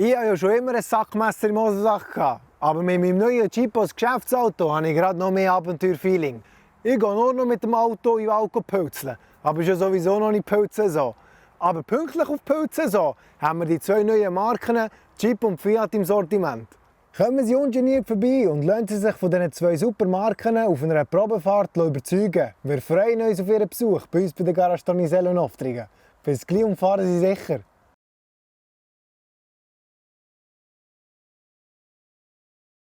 Ich hatte ja schon immer ein Sackmesser im Hosensack. Aber mit meinem neuen Jeep als Geschäftsauto habe ich gerade noch mehr Abenteuerfeeling. Ich gehe nur noch mit dem Auto in den Wald pölzeln. Aber es ist ja sowieso noch nicht Pilzsaison. Aber pünktlich auf die Pilzsaison haben wir die zwei neuen Marken Jeep und Fiat im Sortiment. Kommen Sie ungeniert vorbei und lassen Sie sich von diesen zwei Supermarken auf einer Probefahrt überzeugen. Wir freuen uns auf Ihren Besuch bei uns bei der Garage Tornisello in Oftringen. Bis gleich und fahren Sie sicher!